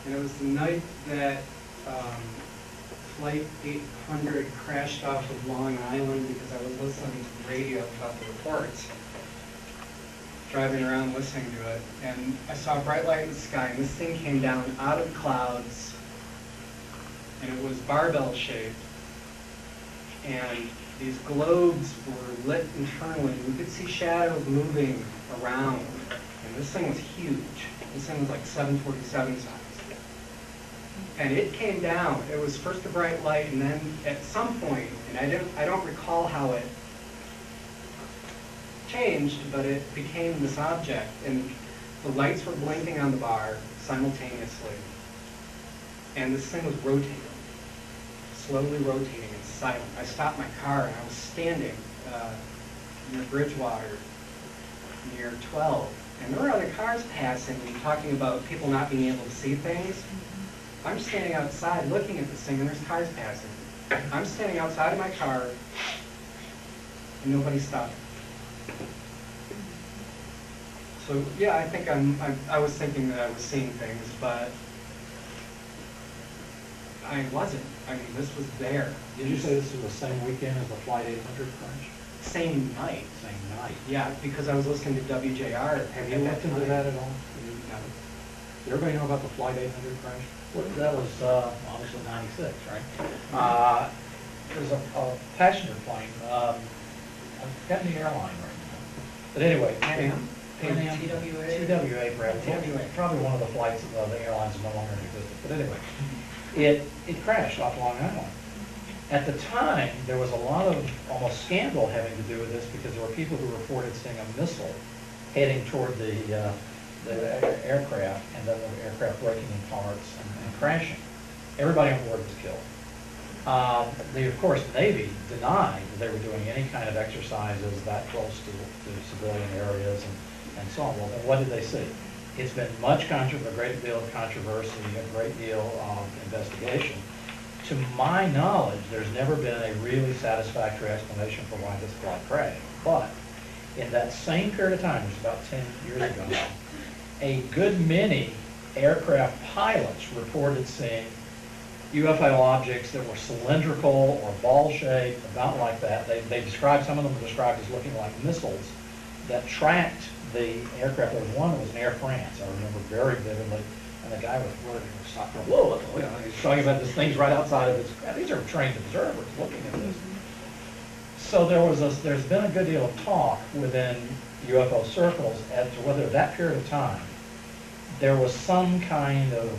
And it was the night that Flight 800 crashed off of Long Island because I was listening to the radio about the reports, driving around listening to it, and I saw a bright light in the sky, and this thing came down out of the clouds, and it was barbell shaped, and these globes were lit internally. We could see shadows moving around, and this thing was huge. This thing was like 747 size. And it came down. It was first a bright light, and then at some point, and I don't recall how it changed, but it became this object, and the lights were blinking on the bar simultaneously, and this thing was rotating, slowly rotating and silent. I stopped my car, and I was standing near Bridgewater, near 12, and there were other cars passing and talking about people not being able to see things. I'm standing outside looking at this thing, and there's cars passing. I'm standing outside of my car, and nobody stopped. So yeah, I think I was thinking that I was seeing things, but I wasn't. I mean, this was there. Did you say this was the same weekend as the Flight 800 crash? Same night. Same night. Yeah, because I was listening to WJR. Have you looked into that at all? No. Did everybody know about the Flight 800 crash? Well, that was obviously 96, right? It was a passenger plane. I forgot the airline right now. But anyway, Pan Am? TWA, probably one of the flights of the airlines is no longer in existence. But anyway, it crashed off Long Island. At the time, there was a lot of almost scandal having to do with this because there were people who reported seeing a missile heading toward the aircraft, and then the aircraft breaking in parts and crashing. Everybody on board was killed. Of course, the Navy denied that they were doing any kind of exercises that close to civilian areas and so on. Well, then what did they see? It's been a great deal of controversy, a great deal of investigation. To my knowledge, there's never been a really satisfactory explanation for why this flight crashed. But in that same period of time, which was about 10 years ago now, a good many aircraft pilots reported seeing UFO objects that were cylindrical or ball-shaped, about like that. They described, some of them were described as looking like missiles that tracked the aircraft. There was one that was an Air France, I remember very vividly, and the guy was stopped for whoa, he's talking about this thing's right outside of his, these are trained observers looking at this. So there's been a good deal of talk within UFO circles as to whether that period of time there was some kind of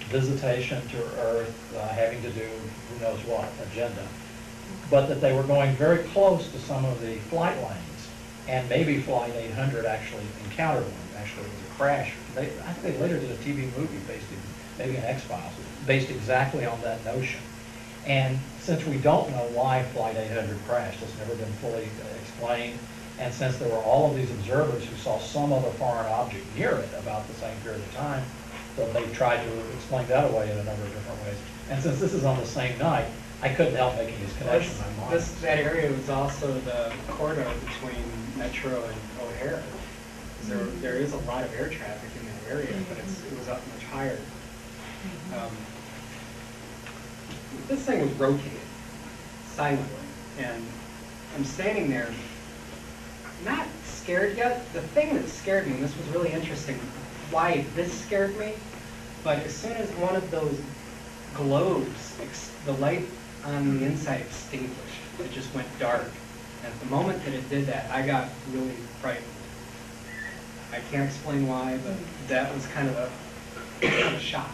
visitation to Earth having to do who knows what agenda, but that they were going very close to some of the flight lanes, and maybe Flight 800 actually encountered one. Actually, it was a crash. I think they later did a TV movie based, maybe an X-Files, based exactly on that notion. And since we don't know why Flight 800 crashed, it's never been fully explained, and since there were all of these observers who saw some other foreign object near it about the same period of time, so they tried to explain that away in a number of different ways. And since this is on the same night, I couldn't help making these connections in my mind. That area was also the corridor between Metro and O'Hare. There is a lot of air traffic in that area, but it was up much higher. This thing was rotating silently, and I'm standing there, not scared yet. The thing that scared me, and this was really interesting, why this scared me, but as soon as one of those globes, the light on the inside extinguished, it just went dark. And at the moment that it did that, I got really frightened. I can't explain why, but that was kind of a shock.